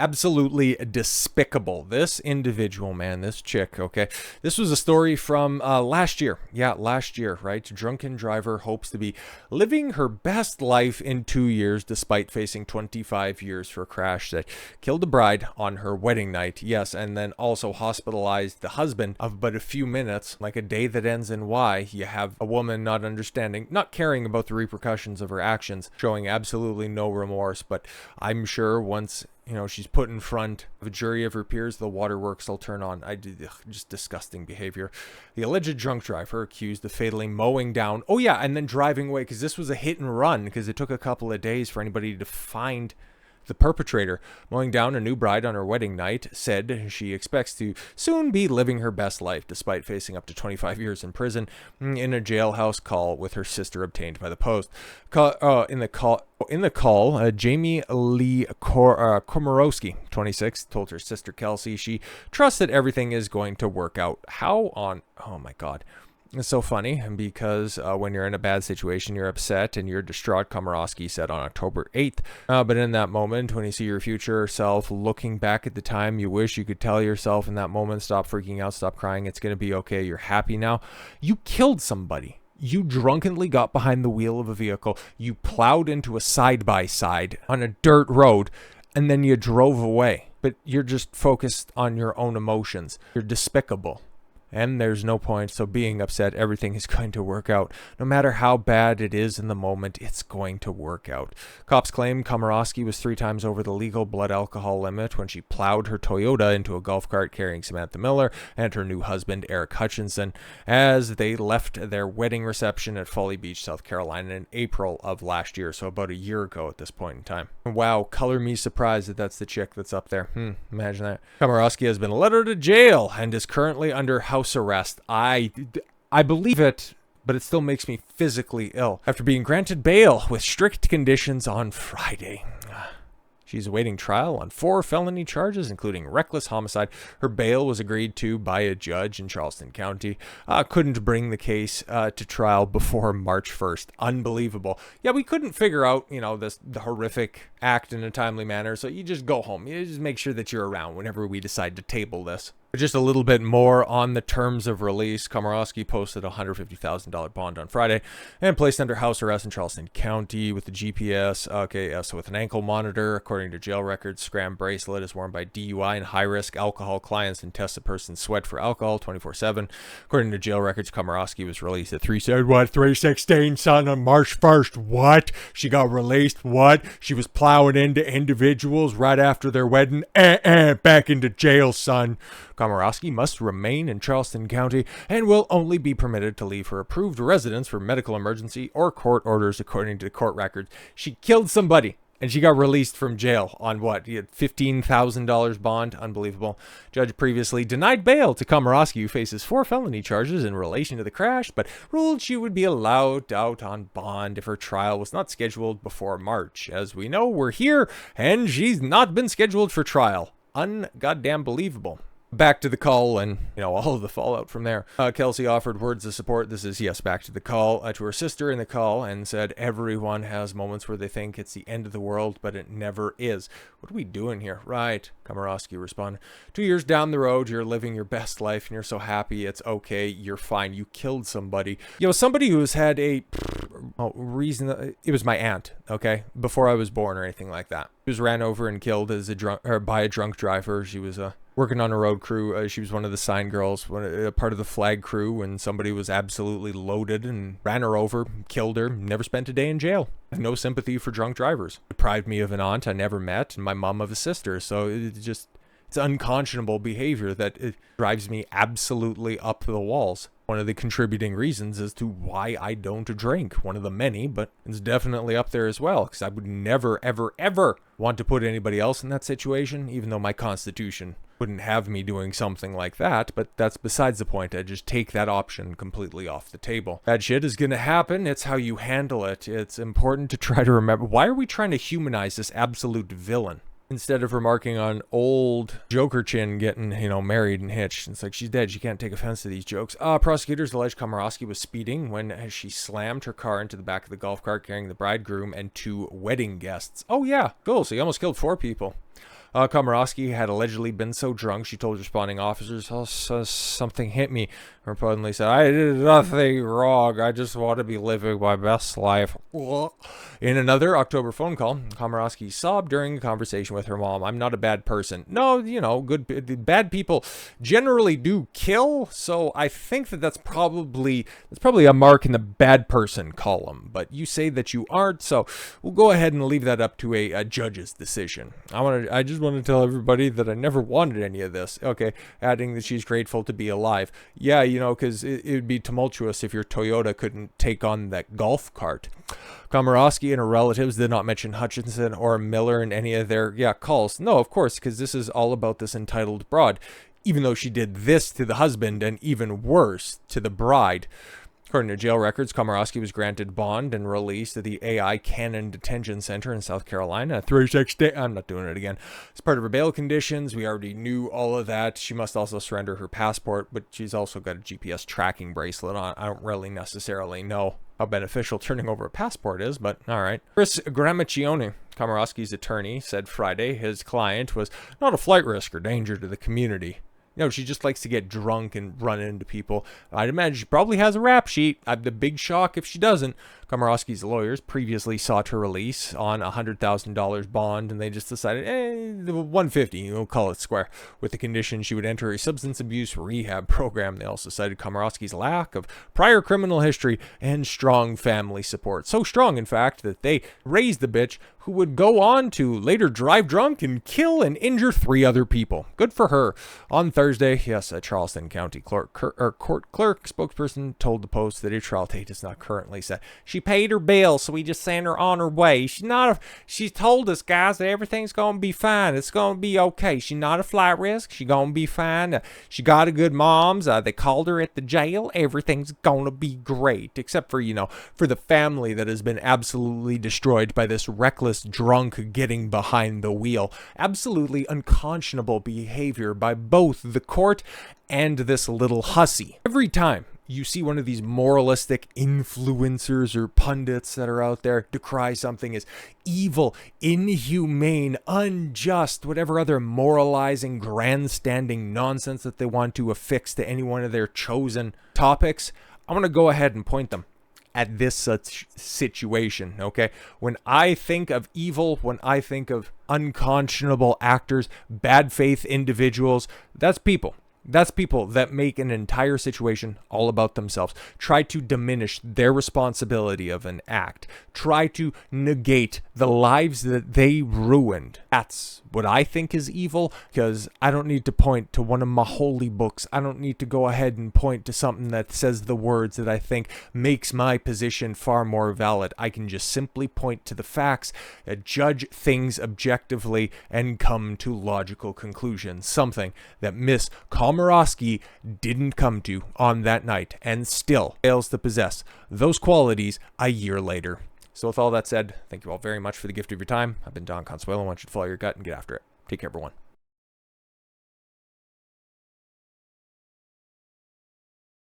Absolutely despicable. This individual, man, this chick, okay? This was a story from last year. Yeah, last year, right? Drunken driver hopes to be living her best life in 2 years despite facing 25 years for a crash that killed a bride on her wedding night. Yes, and then also hospitalized the husband of but a few minutes, like a day that ends in Y. You have a woman not understanding, not caring about the repercussions of her actions, showing absolutely no remorse, but I'm sure once she's put in front of a jury of her peers, the waterworks will turn on. Just disgusting behavior. The alleged drunk driver accused of fatally mowing down, and then driving away, because this was a hit and run, because it took a couple of days for anybody to find the perpetrator. Mowing down a new bride on her wedding night, said she expects to soon be living her best life despite facing up to 25 years in prison in a jailhouse call with her sister obtained by the Post. In the call, Jamie Lee Komoroski, 26, told her sister Kelsey she trusts that everything is going to work out. Oh my God. It's so funny because when you're in a bad situation, you're upset and you're distraught, Komoroski said on October 8th. But in that moment, when you see your future self looking back at the time, you wish you could tell yourself in that moment, stop freaking out, stop crying, it's going to be okay, you're happy now. You killed somebody. You drunkenly got behind the wheel of a vehicle. You plowed into a side-by-side on a dirt road, and then you drove away. But you're just focused on your own emotions. You're despicable. And there's no point, so being upset, everything is going to work out. No matter how bad it is in the moment, it's going to work out. Cops claim Komoroski was 3 times over the legal blood alcohol limit when she plowed her Toyota into a golf cart carrying Samantha Miller and her new husband, Aric Hutchinson, as they left their wedding reception at Folly Beach, South Carolina in April of last year, so about a year ago at this point in time. Wow, color me surprised that that's the chick that's up there. Imagine that. Komoroski has been led to jail and is currently under house arrest. I believe it, but it still makes me physically ill. After being granted bail with strict conditions on Friday. She's awaiting trial on 4 felony charges, including reckless homicide. Her bail was agreed to by a judge in Charleston County. Couldn't bring the case to trial before March 1st. Unbelievable. Yeah, we couldn't figure out, the horrific act in a timely manner, so you just go home. You just make sure that you're around whenever we decide to table this. Just a little bit more on the terms of release. Komoroski posted a $150,000 bond on Friday and placed under house arrest in Charleston County with the GPS. So with an ankle monitor, according to jail records, scram bracelet is worn by DUI and high-risk alcohol clients and tests a person's sweat for alcohol 24/7. According to jail records, Komoroski was released at 3/16, son, on March 1st. What? She got released? What? She was plowing into individuals right after their wedding? Back into jail, son. Komoroski must remain in Charleston County and will only be permitted to leave her approved residence for medical emergency or court orders, according to court records. She killed somebody, and she got released from jail on what? He had $15,000 bond. Unbelievable. Judge previously denied bail to Komoroski, who faces 4 felony charges in relation to the crash, but ruled she would be allowed out on bond if her trial was not scheduled before March. As we know, we're here, and she's not been scheduled for trial. Ungoddamn believable. Back to the call and, all of the fallout from there. Kelsey offered words of support. This is, yes, back to the call, to her sister in the call, and said, everyone has moments where they think it's the end of the world, but it never is. What are we doing here? Right, Komoroski responded. 2 years down the road, you're living your best life, and you're so happy. It's okay. You're fine. You killed somebody. Somebody who's had a reason. It was my aunt, okay, before I was born or anything like that. She was ran over and killed by a drunk driver. She was working on a road crew. She was one of the sign girls, part of the flag crew, when somebody was absolutely loaded and ran her over, killed her, never spent a day in jail. I have no sympathy for drunk drivers. Deprived me of an aunt I never met and my mom of a sister. So it's unconscionable behavior that it drives me absolutely up the walls. One of the contributing reasons as to why I don't drink. One of the many, but it's definitely up there as well, because I would never, ever, ever want to put anybody else in that situation, even though my constitution wouldn't have me doing something like that, but that's besides the point. I just take that option completely off the table. Bad shit is gonna happen. It's how you handle it. It's important to try to remember. Why are we trying to humanize this absolute villain? Instead of remarking on old Joker Chin getting, married and hitched. It's like, she's dead. She can't take offense to these jokes. Prosecutors allege Komoroski was speeding when she slammed her car into the back of the golf cart carrying the bridegroom and 2 wedding guests. Oh, yeah. Cool. So you almost killed 4 people. Komoroski had allegedly been so drunk, she told responding officers, "Oh, something hit me." Reportedly said, "I did nothing wrong. I just want to be living my best life." In another October phone call, Komoroski sobbed during a conversation with her mom. "I'm not a bad person." No, you know, bad people generally do kill, so I think that's probably a mark in the bad person column. But you say that you aren't, so we'll go ahead and leave that up to a judge's decision. I just want to tell everybody that I never wanted any of this. Okay, adding that she's grateful to be alive. Yeah, you know, because it would be tumultuous if your Toyota couldn't take on that golf cart. Komoroski and her relatives did not mention Hutchinson or Miller in any of their calls. No, of course, because this is all about this entitled broad, even though she did this to the husband and even worse to the bride. According to jail records, Komoroski was granted bond and released at the AI Cannon Detention Center in South Carolina. 36 days. I'm not doing it again. As part of her bail conditions, we already knew all of that. She must also surrender her passport, but she's also got a GPS tracking bracelet on. I don't really necessarily know how beneficial turning over a passport is, but all right. Chris Gramaccione, Komoroski's attorney, said Friday his client was not a flight risk or danger to the community. You know, she just likes to get drunk and run into people. I'd imagine she probably has a rap sheet. I'd be big shock if she doesn't. Komoroski's lawyers previously sought her release on a $100,000 bond, and they just decided, $150, we'll call it square, with the condition she would enter a substance abuse rehab program. They also cited Komoroski's lack of prior criminal history and strong family support. So strong, in fact, that they raised the bitch, who would go on to later drive drunk and kill and injure 3 other people. Good for her. On Thursday, yes, a Charleston County court clerk spokesperson told the Post that a trial date is not currently set. She paid her bill, so we just sent her on her way. She's told us, guys, that everything's going to be fine. It's going to be okay. She's not a flight risk. She's going to be fine. She got a good mom's. They called her at the jail. Everything's going to be great, except for, for the family that has been absolutely destroyed by this reckless drunk getting behind the wheel. Absolutely unconscionable behavior by both the court and this little hussy. Every time you see one of these moralistic influencers or pundits that are out there decry something as evil, inhumane, unjust, whatever other moralizing, grandstanding nonsense that they want to affix to any one of their chosen topics, I want to go ahead and point them at this such situation, okay? When I think of evil, when I think of unconscionable actors, bad faith individuals, that's people. That's people that make an entire situation all about themselves. Try to diminish their responsibility of an act. Try to negate the lives that they ruined. That's what I think is evil, because I don't need to point to one of my holy books. I don't need to go ahead and point to something that says the words that I think makes my position far more valid. I can just simply point to the facts, judge things objectively, and come to logical conclusions. Something that Miss Komoroski didn't come to on that night, and still fails to possess those qualities a year later. So with all that said, thank you all very much for the gift of your time. I've been Don Consuelo. I want you to follow your gut and get after it. Take care, everyone.